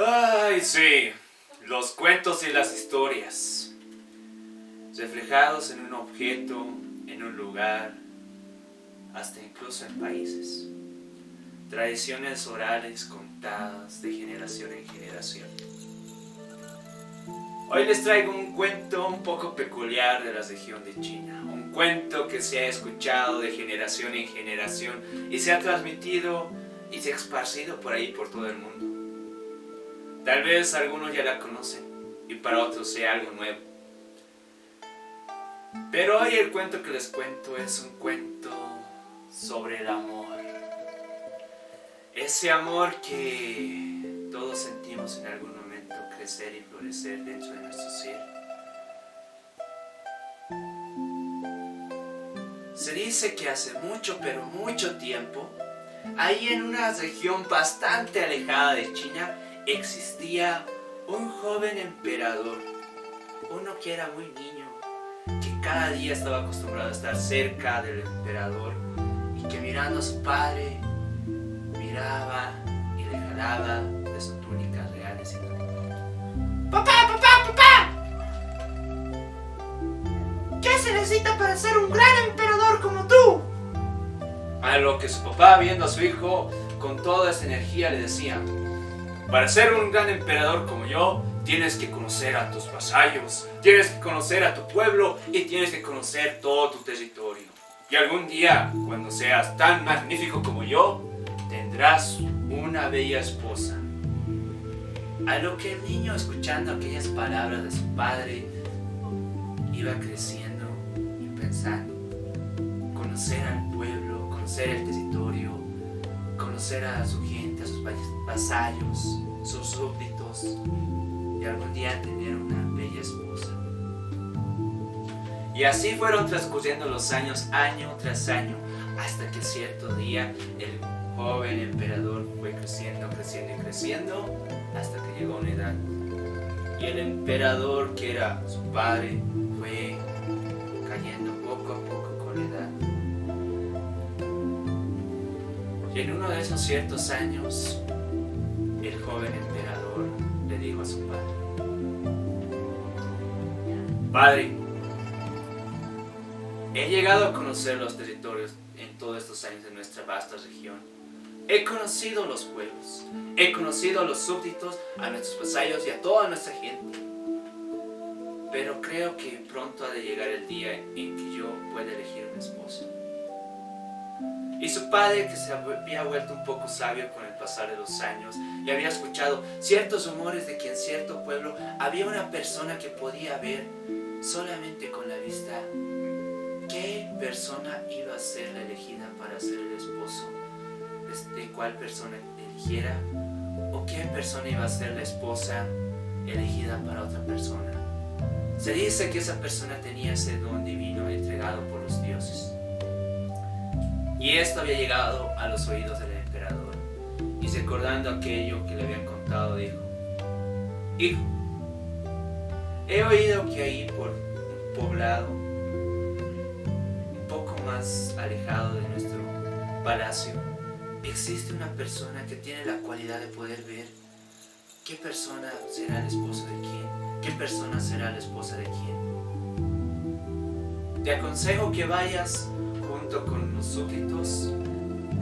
Ay, sí, los cuentos y las historias, reflejados en un objeto, en un lugar, hasta incluso en países. Tradiciones orales contadas de generación en generación. Hoy les traigo un cuento un poco peculiar de la región de China. Un cuento que se ha escuchado de generación en generación y se ha transmitido y se ha esparcido por ahí por todo el mundo. Tal vez algunos ya la conocen y para otros sea algo nuevo. Pero hoy el cuento que les cuento es un cuento sobre el amor. Ese amor que todos sentimos en algún momento crecer y florecer dentro de nuestro ser. Se dice que hace mucho, pero mucho tiempo, ahí en una región bastante alejada de China, existía un joven emperador, uno que era muy niño, que cada día estaba acostumbrado a estar cerca del emperador y que mirando a su padre, miraba y le jalaba de su túnica real diciendo: ¡Papá, papá, papá! ¿Qué se necesita para ser un gran emperador como tú? A lo que su papá, viendo a su hijo con toda esa energía, le decía: para ser un gran emperador como yo, tienes que conocer a tus vasallos, tienes que conocer a tu pueblo y tienes que conocer todo tu territorio. Y algún día, cuando seas tan magnífico como yo, tendrás una bella esposa. A lo que el niño, escuchando aquellas palabras de su padre, iba creciendo y pensando: conocer al pueblo, conocer el territorio, conocer a su gente, a sus vasallos, sus súbditos, y algún día tener una bella esposa. Y así fueron transcurriendo los años, año tras año, hasta que cierto día el joven emperador fue creciendo, creciendo y creciendo, hasta que llegó a una edad. Y el emperador, que era su padre, fue cayendo poco a poco con la edad. Y en uno de esos ciertos años, el joven emperador le dijo a su padre: Padre, he llegado a conocer los territorios en todos estos años de nuestra vasta región. He conocido los pueblos, he conocido a los súbditos, a nuestros vasallos y a toda nuestra gente. Pero creo que pronto ha de llegar el día en que yo pueda elegir una esposa. Y su padre, que se había vuelto un poco sabio con el pasar de los años y había escuchado ciertos rumores de que en cierto pueblo había una persona que podía ver solamente con la vista qué persona iba a ser la elegida para ser el esposo de cuál persona eligiera, o qué persona iba a ser la esposa elegida para otra persona. Se dice que esa persona tenía ese don divino entregado por los dioses. Y esto había llegado a los oídos del emperador, y recordando aquello que le habían contado, dijo: Hijo, he oído que ahí por un poblado un poco más alejado de nuestro palacio existe una persona que tiene la cualidad de poder ver qué persona será el esposo de quién, qué persona será la esposa de quién. Te aconsejo que vayas junto con los súbditos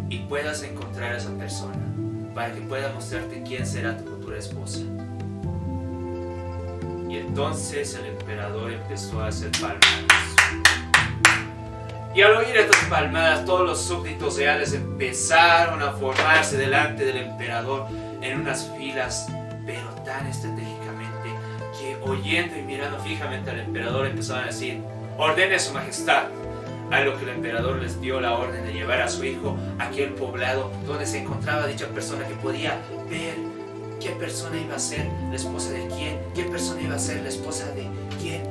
y puedas encontrar a esa persona para que pueda mostrarte quién será tu futura esposa. Y entonces el emperador empezó a hacer palmadas. Y al oír estas palmadas, todos los súbditos reales empezaron a formarse delante del emperador en unas filas, pero tan estratégicamente que, oyendo y mirando fijamente al emperador, empezaron a decir: ordene su majestad. A lo que el emperador les dio la orden de llevar a su hijo a aquel poblado donde se encontraba dicha persona, que podía ver qué persona iba a ser la esposa de quién, qué persona iba a ser la esposa de quién.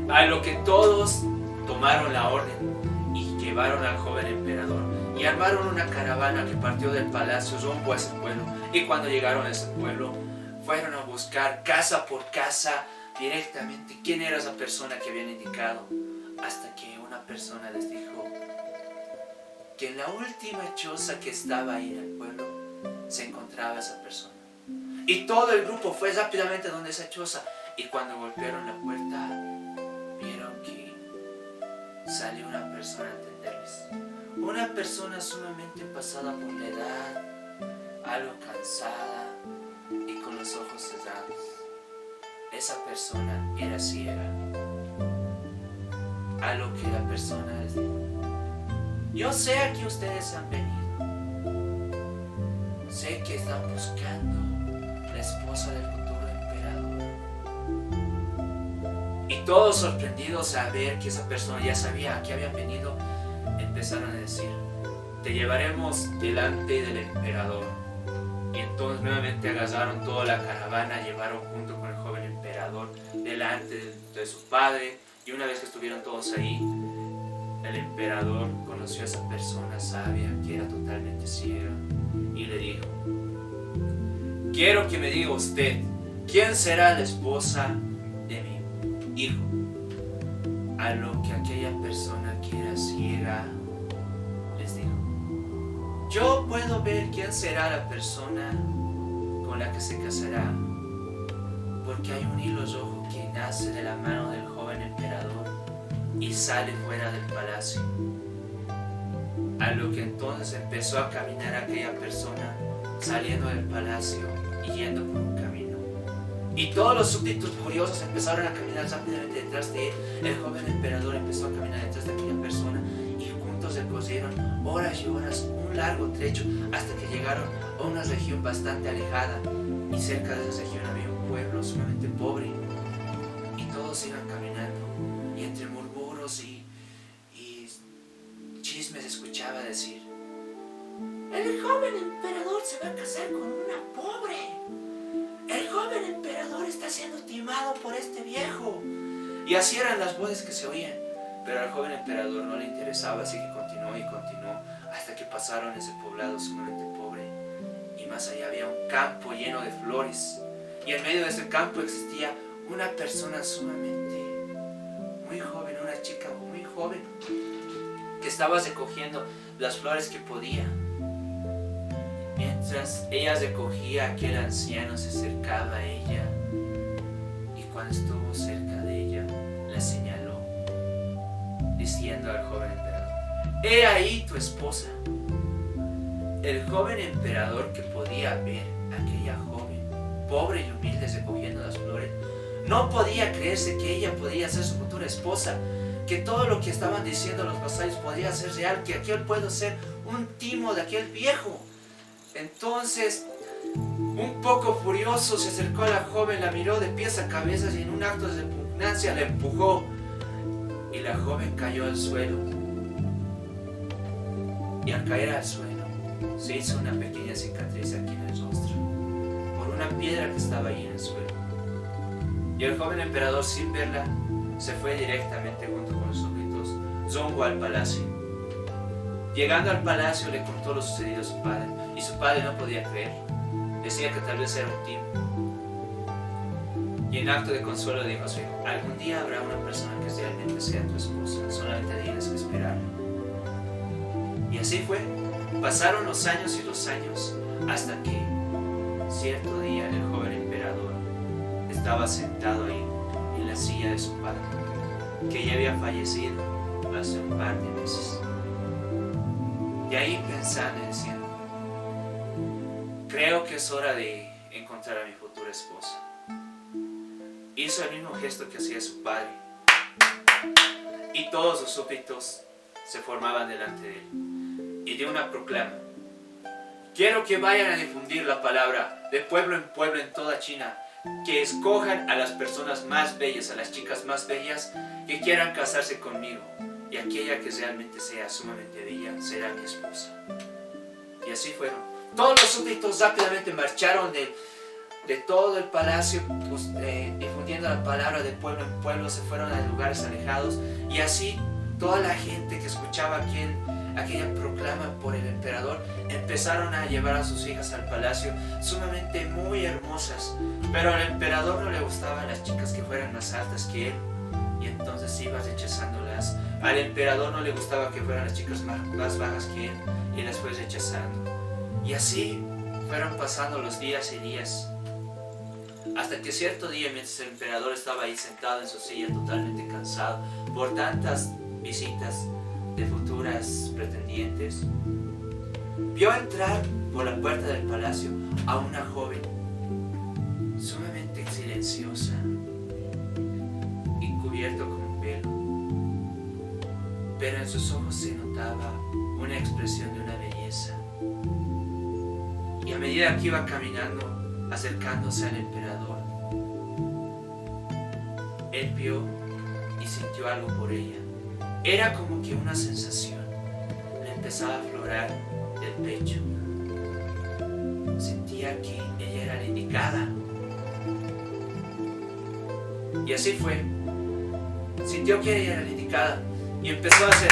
A lo que todos tomaron la orden y llevaron al joven emperador y armaron una caravana que partió del palacio rumbo a ese pueblo. Y cuando llegaron a ese pueblo, fueron a buscar casa por casa directamente quién era esa persona que habían indicado, hasta que una persona les dijo que en la última choza que estaba ahí en el pueblo se encontraba esa persona. Y todo el grupo fue rápidamente donde esa choza. Y cuando golpearon la puerta, vieron que salió una persona a atenderles. Una persona sumamente pasada por la edad, algo cansada y con los ojos cerrados. Esa persona era ciega. A lo que la persona les dijo: yo sé a que ustedes han venido. Sé que están buscando la esposa del futuro emperador. Y todos sorprendidos a ver que esa persona ya sabía a qué habían venido, empezaron a decir: te llevaremos delante del emperador. Y entonces nuevamente agarraron toda la caravana, llevaron junto con el joven emperador delante de su padre. Y una vez que estuvieron todos ahí, el emperador conoció a esa persona sabia que era totalmente ciega y le dijo: quiero que me diga usted, ¿quién será la esposa de mi hijo? A lo que aquella persona que era ciega les dijo: yo puedo ver quién será la persona con la que se casará, porque hay un hilo rojo que nace de la mano del joven emperador y sale fuera del palacio. A lo que entonces empezó a caminar aquella persona, saliendo del palacio y yendo por un camino. Y todos los súbditos curiosos empezaron a caminar rápidamente detrás de él. El joven emperador empezó a caminar detrás de aquella persona y juntos recorrieron horas y horas un largo trecho hasta que llegaron a una región bastante alejada. Y cerca de esa región había un pueblo sumamente pobre. Y todos iban caminando y entre murmuros y chismes escuchaba decir: el joven emperador se va a casar con una pobre. El joven emperador está siendo timado por este viejo. Y así eran las voces que se oían. Pero al joven emperador no le interesaba, así que continuó y continuó hasta que pasaron ese poblado sumamente pobre. Y más allá había un campo lleno de flores. Y en medio de ese campo existía una persona sumamente muy joven, una chica muy joven, que estaba recogiendo las flores que podía. Mientras ella recogía, aquel anciano se acercaba a ella y cuando estuvo cerca de ella, la señaló, diciendo al joven emperador: he ahí tu esposa. El joven emperador, que podía ver a aquella joven, pobre y humilde, recogiendo las flores, no podía creerse que ella podía ser su futura esposa, que todo lo que estaban diciendo los vasallos podía ser real, que aquel puede ser un timo de aquel viejo. Entonces, un poco furioso, se acercó a la joven, la miró de pies a cabeza y en un acto de repugnancia la empujó y la joven cayó al suelo. Y al caer al suelo se hizo una pequeña cicatriz aquí en el rostro por una piedra que estaba ahí en el suelo. Y el joven emperador, sin verla, se fue directamente junto con los súbditos rumbo al palacio. Llegando al palacio le contó lo sucedido a su padre y su padre no podía creer. Decía que tal vez era un timo. Y en acto de consuelo le dijo a su hijo: algún día habrá una persona que realmente sea tu esposa, solamente tienes que esperar. Y así fue. Pasaron los años y los años hasta que cierto día el joven emperador estaba sentado ahí en la silla de su padre, que ya había fallecido hace un par de meses. Y ahí pensando y diciendo: creo que es hora de encontrar a mi futura esposa. Hizo el mismo gesto que hacía su padre y todos los súbditos se formaban delante de él y dio una proclama: quiero que vayan a difundir la palabra de pueblo en pueblo en toda China, que escojan a las personas más bellas, a las chicas más bellas que quieran casarse conmigo, y aquella que realmente sea sumamente bella será mi esposa. Y así fueron. Todos los súbditos rápidamente marcharon de todo el palacio, difundiendo la palabra de pueblo en pueblo, se fueron a lugares alejados, y así toda la gente que escuchaba aquella proclama por el emperador empezaron a llevar a sus hijas al palacio, sumamente muy hermosas, pero al emperador no le gustaban las chicas que fueran más altas que él, y entonces iba rechazándolas. Al emperador no le gustaba que fueran las chicas más bajas que él, y las fue rechazando. Y así fueron pasando los días y días, Hasta que cierto día, mientras el emperador estaba ahí sentado en su silla totalmente cansado por tantas visitas de futuras pretendientes, vio entrar por la puerta del palacio a una joven sumamente silenciosa y cubierta con un velo, pero en sus ojos se notaba una expresión de una belleza. Y a medida que iba caminando, acercándose al emperador, él vio y sintió algo por ella. Era como que una sensación le empezaba a aflorar del pecho. Sentía que ella era la indicada. Y así fue. Sintió que ella era la indicada y empezó a hacer: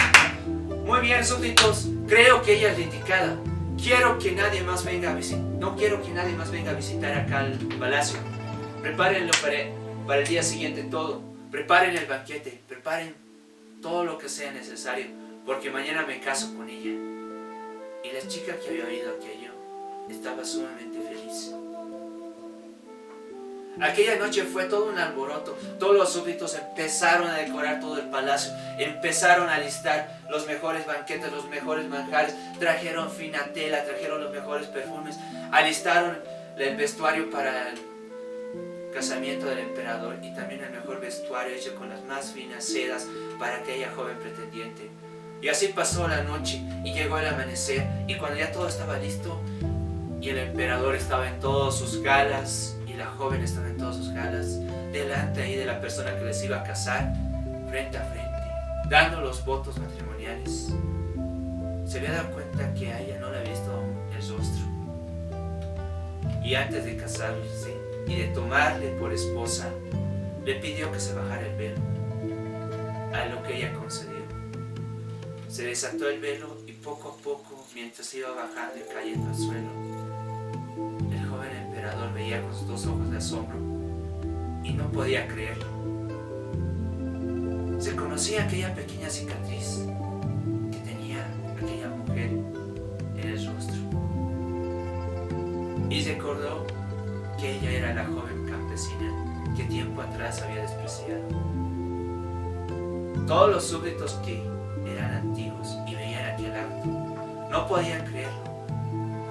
muy bien, súbditos, creo que ella es la indicada. Quiero que nadie más venga a visitar. No quiero que nadie más venga a visitar acá al palacio. Prepárenlo para el día siguiente todo. Preparen el banquete, preparen todo lo que sea necesario, porque mañana me caso con ella. Y la chica que había oído aquello estaba sumamente feliz. Aquella noche fue todo un alboroto. Todos los súbditos empezaron a decorar todo el palacio, empezaron a listar los mejores banquetes, los mejores manjares, trajeron fina tela, trajeron los mejores perfumes, alistaron el vestuario para el casamiento del emperador y también el mejor vestuario hecho con las más finas sedas para aquella joven pretendiente. Y así pasó la noche y llegó el amanecer, y cuando ya todo estaba listo y el emperador estaba en todas sus galas y la joven estaba en todas sus galas, delante ahí de la persona que les iba a casar, frente a frente, dando los votos matrimoniales, se había dado cuenta que a ella no le había visto aún el rostro. Y antes de casarse y de tomarle por esposa, le pidió que se bajara el velo, a lo que ella concedió. Se desató el velo y poco a poco, mientras iba bajando y cayendo al suelo, el joven emperador veía con sus dos ojos de asombro y no podía creerlo. Se conocía aquella pequeña cicatriz que tenía aquella mujer en el rostro y recordó que ella era la joven campesina que tiempo atrás había despreciado. Todos los súbditos que eran antiguos y veían aquel acto no podían creerlo.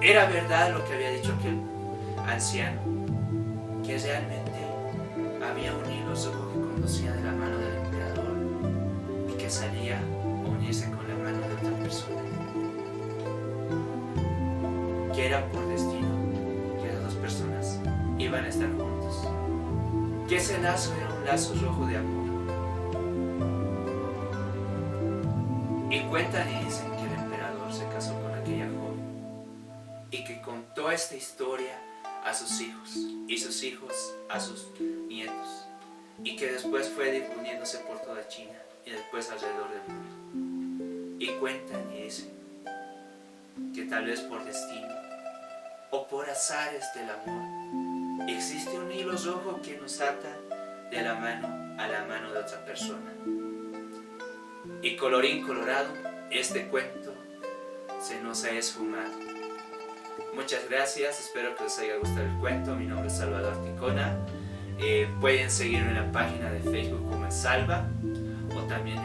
Era verdad lo que había dicho aquel anciano, que realmente había un hilo rojo que conducía de la mano del emperador y que salía a unirse con la mano de otra persona, que era por destino que las dos personas iban a estar juntos, que ese lazo era un lazo rojo de amor. Y cuentan y dicen que el emperador se casó con aquella joven y que contó esta historia a sus hijos y sus hijos a sus nietos, y que después fue difundiéndose por toda China y después alrededor del mundo. Y cuentan y dicen que tal vez por destino o por azares del amor existe un hilo rojo que nos ata de la mano a la mano de otra persona. Y colorín colorado, este cuento se nos ha esfumado. Muchas gracias, espero que les haya gustado el cuento. Mi nombre es Salvador Ticona. Pueden seguirme en la página de Facebook como Salva, o también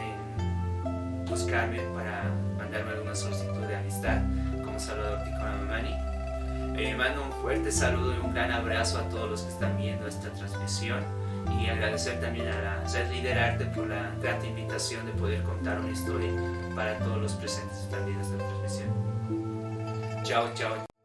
buscarme para mandarme alguna solicitud de amistad como Salvador Ticona Mamani. Mando un fuerte saludo y un gran abrazo a todos los que están viendo esta transmisión, y agradecer también a la Red Liderarte por la grata invitación de poder contar una historia para todos los presentes también en esta transmisión. Chao, chao.